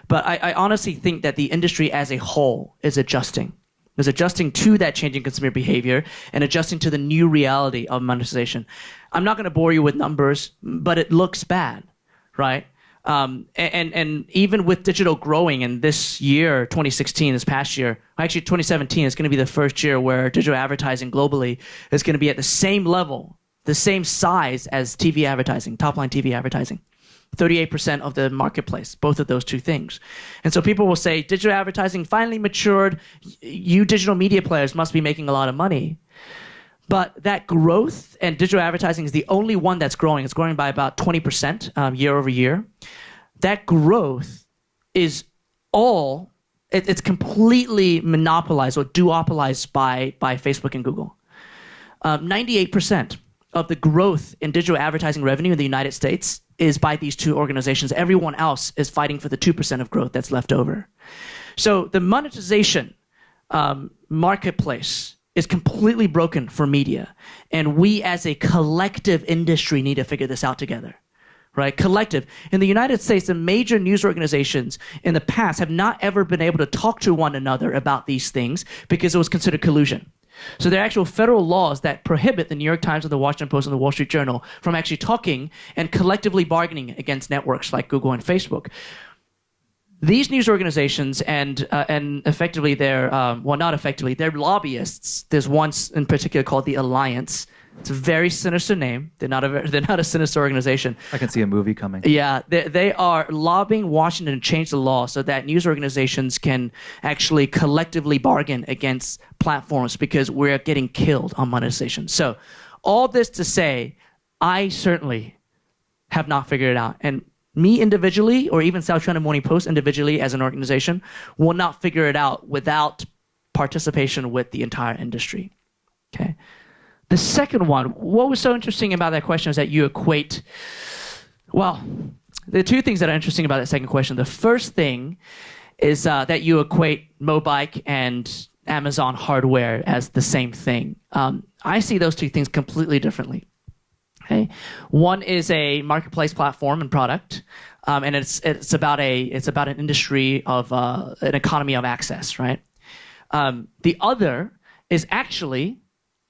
But I honestly think that the industry as a whole is adjusting. Is adjusting to that changing consumer behavior and adjusting to the new reality of monetization. I'm not going to bore you with numbers, but it looks bad, right? And even with digital growing in this year, 2016, this past year, actually 2017 is going to be the first year where digital advertising globally is going to be at the same level, the same size as TV advertising, top-line TV advertising. 38% of the marketplace, both of those 2 things. And so people will say, digital advertising finally matured, you digital media players must be making a lot of money. But that growth, and digital advertising is the only one that's growing. It's growing by about 20% year over year. That growth is it's completely monopolized or duopolized by Facebook and Google. 98% of the growth in digital advertising revenue in the United States is by these 2 organizations. Everyone else is fighting for the 2% of growth that's left over. So the monetization marketplace is completely broken for media. And we as a collective industry need to figure this out together, right? Collective. In the United States, the major news organizations in the past have not ever been able to talk to one another about these things because it was considered collusion. So there are actual federal laws that prohibit the New York Times and the Washington Post and the Wall Street Journal from actually talking and collectively bargaining against networks like Google and Facebook. These news organizations and effectively their not effectively, their lobbyists. There's one in particular called the Alliance. It's a very sinister name. They're not a sinister organization. I can see a movie coming. Yeah, they are lobbying Washington to change the law so that news organizations can actually collectively bargain against platforms because we're getting killed on monetization. So all this to say, I certainly have not figured it out. And me individually, or even South China Morning Post individually as an organization, will not figure it out without participation with the entire industry. Okay. The second one, what was so interesting about that question is that you equate, well, there are two things that are interesting about that second question. The first thing is that you equate Mobike and Amazon hardware as the same thing. I see those two things completely differently. Okay, one is a marketplace platform and product, and it's about an industry of an economy of access, right? The other is actually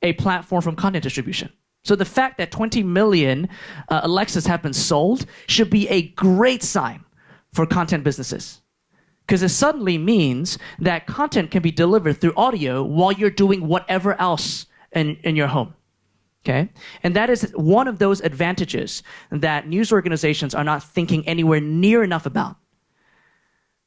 a platform from content distribution. So the fact that 20 million Alexas have been sold should be a great sign for content businesses, because it suddenly means that content can be delivered through audio while you're doing whatever else in your home. Okay? And that is one of those advantages that news organizations are not thinking anywhere near enough about.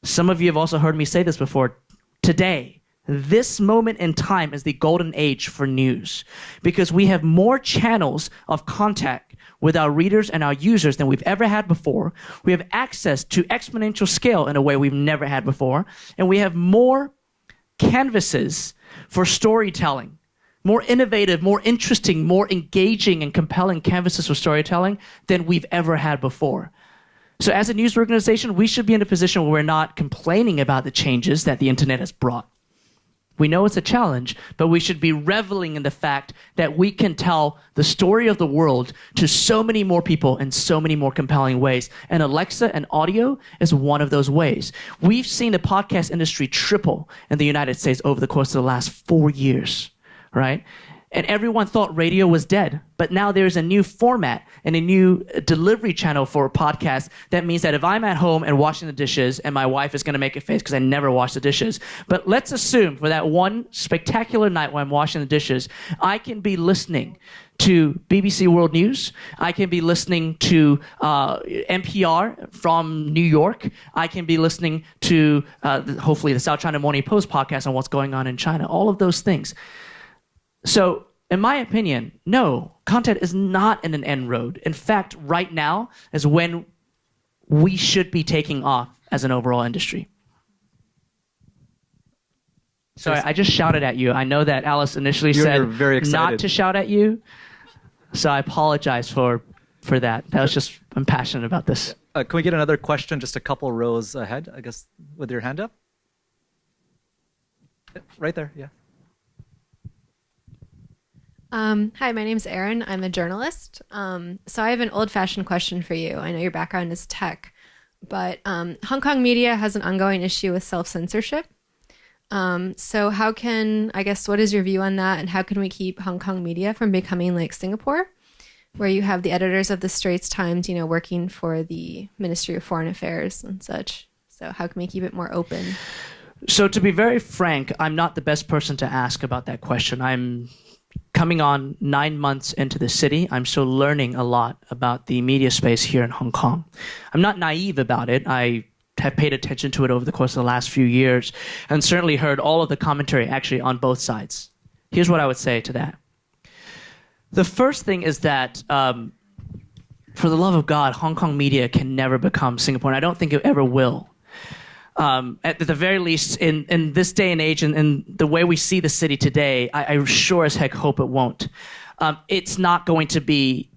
Some of you have also heard me say this before. Today, this moment in time is the golden age for news, because we have more channels of contact with our readers and our users than we've ever had before. We have access to exponential scale in a way we've never had before. And we have more canvases for storytelling, more innovative, more interesting, more engaging and compelling canvases for storytelling than we've ever had before. So as a news organization, we should be in a position where we're not complaining about the changes that the internet has brought. We know it's a challenge, but we should be reveling in the fact that we can tell the story of the world to so many more people in so many more compelling ways. And Alexa and audio is one of those ways. We've seen the podcast industry triple in the United States over the course of the last 4 years, right? And everyone thought radio was dead, but now there's a new format and a new delivery channel for a podcast. That means that if I'm at home and washing the dishes, and my wife is going to make a face because I never wash the dishes, but let's assume for that one spectacular night when I'm washing the dishes, I can be listening to BBC World News. I can be listening to NPR from New York. I can be listening to hopefully the South China Morning Post podcast on what's going on in China. All of those things. So, in my opinion, no, content is not in an end road. In fact, right now is when we should be taking off as an overall industry. Sorry, I just shouted at you. I know that Alice initially said very not to shout at you, so I apologize for that. That was just, I'm passionate about this. Can we get another question just a couple rows ahead, I guess, with your hand up? Right there, yeah. Hi, my name's Erin. I'm a journalist. So I have an old-fashioned question for you. I know your background is tech, but Hong Kong media has an ongoing issue with self-censorship. So how can, I guess, what is your view on that, and how can we keep Hong Kong media from becoming like Singapore, where you have the editors of the Straits Times, working for the Ministry of Foreign Affairs and such? So how can we keep it more open? So to be very frank, I'm not the best person to ask about that question. I'm coming on 9 months into the city. I'm still learning a lot about the media space here in Hong Kong. I'm not naive about it. I have paid attention to it over the course of the last few years and certainly heard all of the commentary actually on both sides. Here's what I would say to that. The first thing is that, for the love of God, Hong Kong media can never become Singapore, and I don't think it ever will. At the very least, in this day and age, and the way we see the city today, I sure as heck hope it won't. It's not going to be.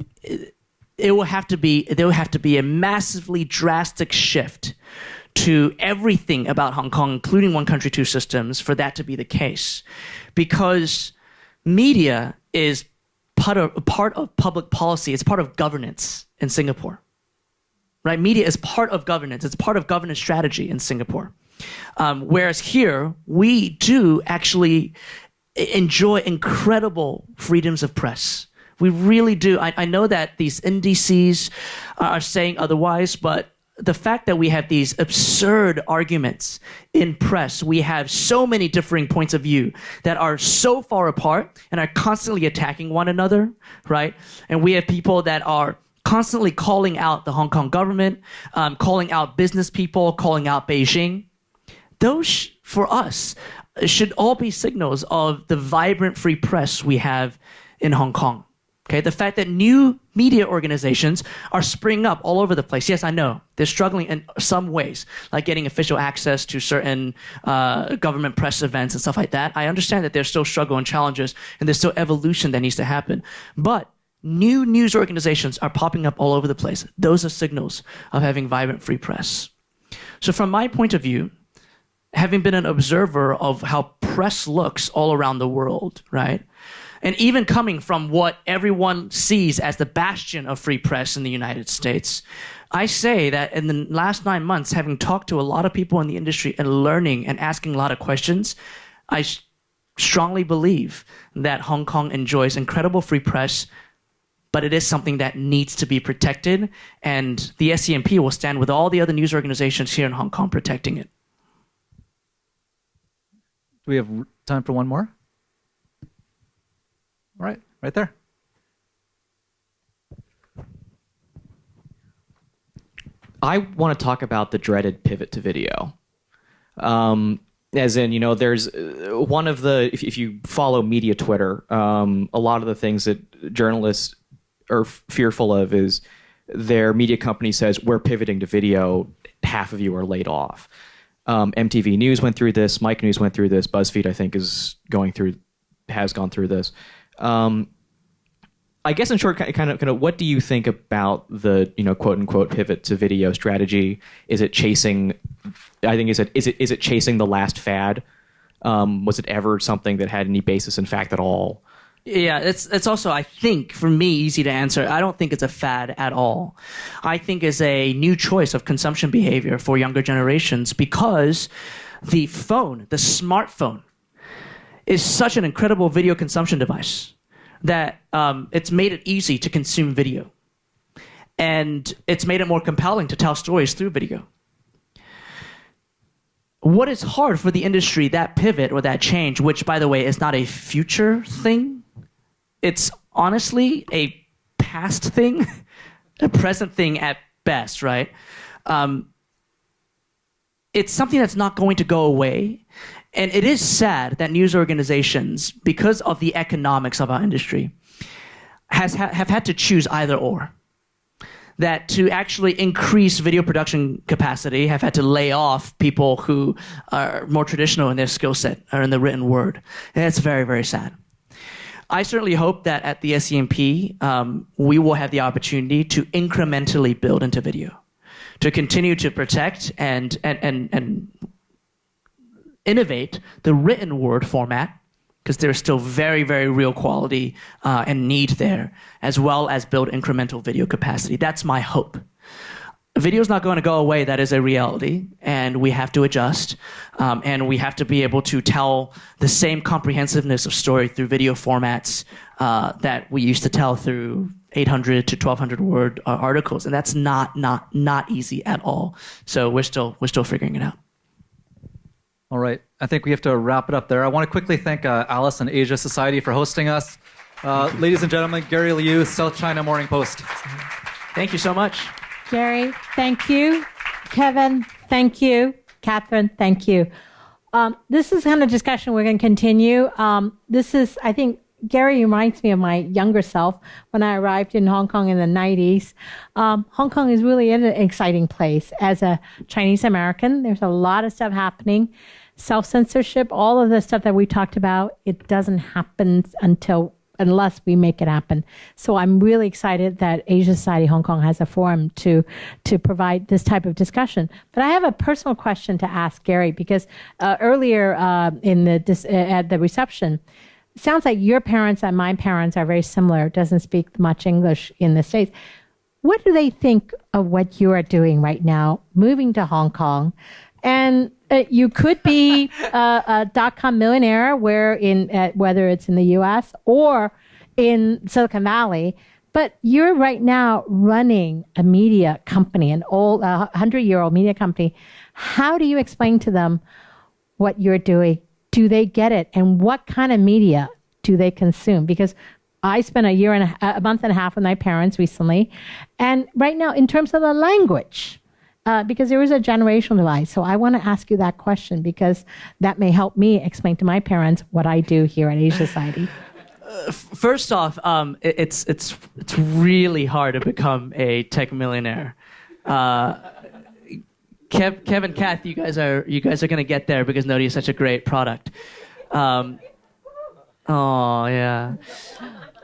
There will have to be a massively drastic shift to everything about Hong Kong, including one country, two systems, for that to be the case, because media is part of public policy. It's part of governance in Singapore. Right? Media is part of governance. It's part of governance strategy in Singapore. Whereas here, we do actually enjoy incredible freedoms of press. We really do. I know that these indices are saying otherwise, but the fact that we have these absurd arguments in press, we have so many differing points of view that are so far apart and are constantly attacking one another, right? And we have people that are constantly calling out the Hong Kong government, calling out business people, calling out Beijing. Those, for us, should all be signals of the vibrant free press we have in Hong Kong. Okay, the fact that new media organizations are springing up all over the place. Yes, I know they're struggling in some ways, like getting official access to certain government press events and stuff like that. I understand that there's still struggle and challenges, and there's still evolution that needs to happen. But new news organizations are popping up all over the place. Those are signals of having vibrant free press. So from my point of view, having been an observer of how press looks all around the world, right? And even coming from what everyone sees as the bastion of free press in the United States, I say that in the last 9 months, having talked to a lot of people in the industry and learning and asking a lot of questions, I strongly believe that Hong Kong enjoys incredible free press, but it is something that needs to be protected, and the SCMP will stand with all the other news organizations here in Hong Kong protecting it. Do we have time for one more? All right, right there. I want to talk about the dreaded pivot to video. As in, there's one of the, if you follow media Twitter, a lot of the things that journalists are fearful of is their media company says, we're pivoting to video, half of you are laid off. MTV News went through this, Mike News went through this, BuzzFeed, I think, has gone through this. I guess in short, kind of, what do you think about the, quote unquote pivot to video strategy? Is it chasing? I think is it chasing the last fad? Was it ever something that had any basis in fact at all? Yeah, it's also, I think, for me, easy to answer. I don't think it's a fad at all. I think it's a new choice of consumption behavior for younger generations because the phone, the smartphone, is such an incredible video consumption device that it's made it easy to consume video. And it's made it more compelling to tell stories through video. What is hard for the industry, that pivot or that change, which, by the way, is not a future thing, it's honestly a past thing, a present thing at best, right? It's something that's not going to go away. And it is sad that news organizations, because of the economics of our industry, have had to choose either or. That to actually increase video production capacity, have had to lay off people who are more traditional in their skill set or in the written word. And that's very, very sad. I certainly hope that at the SCMP, we will have the opportunity to incrementally build into video, to continue to protect and innovate the written word format, because there's still very, very real quality and need there, as well as build incremental video capacity. That's my hope. Video's not going to go away. That is a reality, and we have to adjust, and we have to be able to tell the same comprehensiveness of story through video formats that we used to tell through 800 to 1200 word articles, and that's not easy at all. So we're still figuring it out. All right, I think we have to wrap it up there. I want to quickly thank Alice and Asia Society for hosting us. Ladies and gentlemen, Gary Liu, South China Morning Post. Thank you so much. Gary, thank you. Kevin, thank you. Catherine, thank you. This is the kind of discussion we're going to continue. I think, Gary reminds me of my younger self when I arrived in Hong Kong in the 90s. Hong Kong is really an exciting place. As a Chinese American, there's a lot of stuff happening. Self-censorship, all of the stuff that we talked about, it doesn't happen unless we make it happen. So I'm really excited that Asia Society Hong Kong has a forum to provide this type of discussion. But I have a personal question to ask Gary, because earlier at the reception, it sounds like your parents and my parents are very similar, doesn't speak much English in the States. What do they think of what you are doing right now, moving to Hong Kong? And you could be a dot-com millionaire, whether it's in the U.S. or in Silicon Valley, but you're right now running a media company, an old 100-year-old media company. How do you explain to them what you're doing? Do they get it? And what kind of media do they consume? Because I spent a month and a half with my parents recently, and right now, in terms of the language. Because there is a generational divide. So I want to ask you that question because that may help me explain to my parents what I do here at Asia Society. first off, it's really hard to become a tech millionaire. Kevin, Kath, you guys are going to get there because Noti is such a great product. Oh yeah,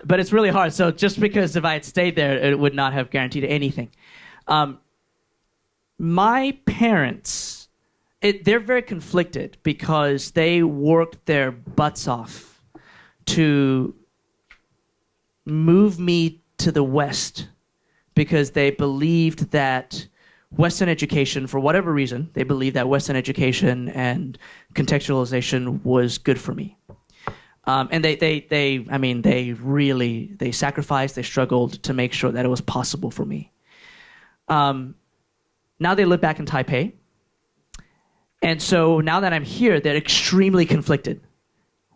but it's really hard. So just because if I had stayed there, it would not have guaranteed anything. My parents, they're very conflicted because they worked their butts off to move me to the West because they believed that Western education, for whatever reason, they believed that Western education and contextualization was good for me. And they sacrificed, they struggled to make sure that it was possible for me. Now they live back in Taipei. And so now that I'm here, they're extremely conflicted.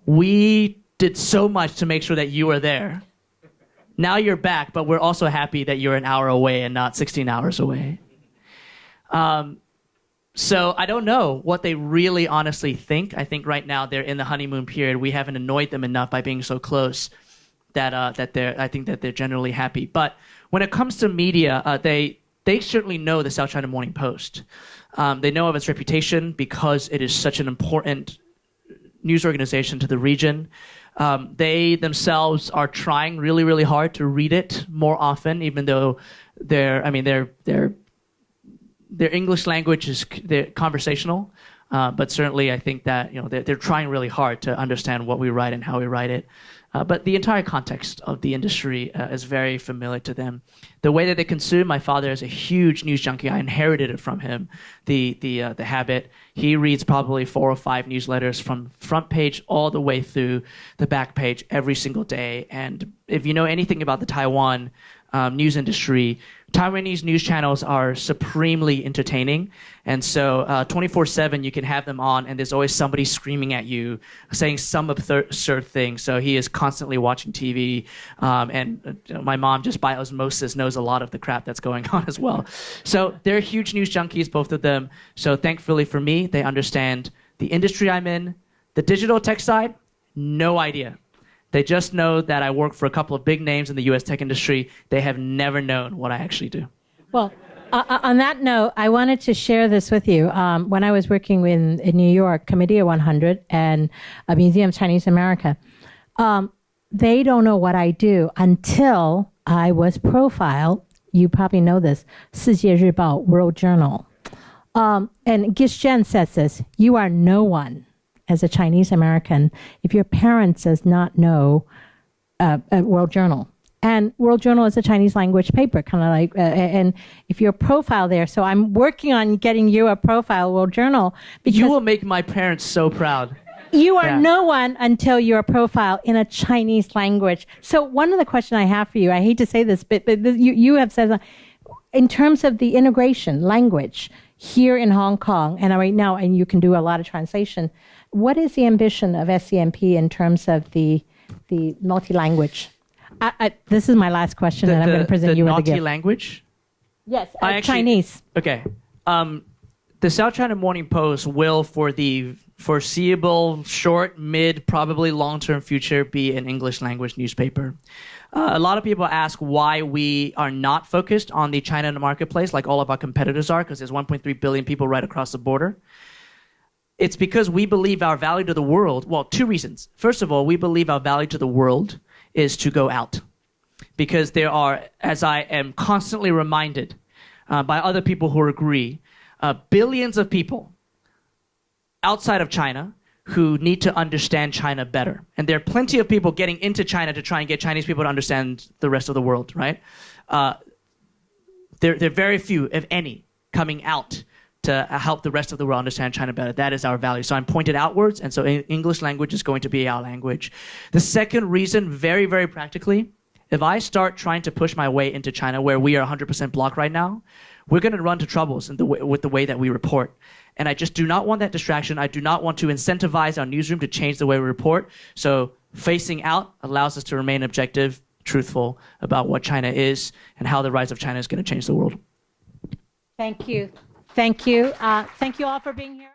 We did so much to make sure that you are there. Now you're back, but we're also happy that you're an hour away and not 16 hours away. So I don't know what they really honestly think. I think right now they're in the honeymoon period. We haven't annoyed them enough by being so close that I think that they're generally happy. But when it comes to media, they certainly know the South China Morning Post. They know of its reputation because it is such an important news organization to the region. They themselves are trying really, really hard to read it more often, even though their English language is conversational. But certainly I think that they're trying really hard to understand what we write and how we write it. But the entire context of the industry is very familiar to them. The way that they consume, my father is a huge news junkie. I inherited it from him, the habit. He reads probably 4 or 5 newsletters from front page all the way through the back page every single day. And if you know anything about the Taiwan news industry, Taiwanese news channels are supremely entertaining. And so 24/7, you can have them on, and there's always somebody screaming at you, saying some absurd thing. So he is constantly watching TV. And my mom, just by osmosis, knows a lot of the crap that's going on as well. So they're huge news junkies, both of them. So thankfully for me, they understand the industry I'm in. The digital tech side, no idea. They just know that I work for a couple of big names in the U.S. tech industry. They have never known what I actually do. Well, on that note, I wanted to share this with you. When I was working in New York, Comedia 100 and a Museum of Chinese America, they don't know what I do until I was profiled. You probably know this, 世界日报 World Journal. And Gish Jen says this, you are no one. As a Chinese American, if your parents does not know World Journal. And World Journal is a Chinese language paper, kind of like, and if your profile there, so I'm working on getting you a profile, World Journal. Because you will make my parents so proud. You are no one until your profile in a Chinese language. So one of the questions I have for you, I hate to say this, but you have said, in terms of the integration language here in Hong Kong, and right now, and you can do a lot of translation, what is the ambition of SCMP in terms of the multi-language? This is my last question, and I'm going to present you with a gift. The multi-language? Yes, Chinese. Okay. The South China Morning Post will, for the foreseeable short, mid, probably long-term future, be an English language newspaper. A lot of people ask why we are not focused on the China marketplace like all of our competitors are, because there's 1.3 billion people right across the border. It's because we believe our value to the world, well, 2 reasons. First of all, we believe our value to the world is to go out. Because there are, as I am constantly reminded by other people who agree, billions of people outside of China who need to understand China better. And there are plenty of people getting into China to try and get Chinese people to understand the rest of the world, right? There are very few, if any, coming out to help the rest of the world understand China better. That is our value. So I'm pointed outwards, and so English language is going to be our language. The second reason, very, very practically, if I start trying to push my way into China, where we are 100% blocked right now, we're going to run into troubles with the way that we report. And I just do not want that distraction. I do not want to incentivize our newsroom to change the way we report. So facing out allows us to remain objective, truthful about what China is and how the rise of China is going to change the world. Thank you. Thank you. Thank you all for being here.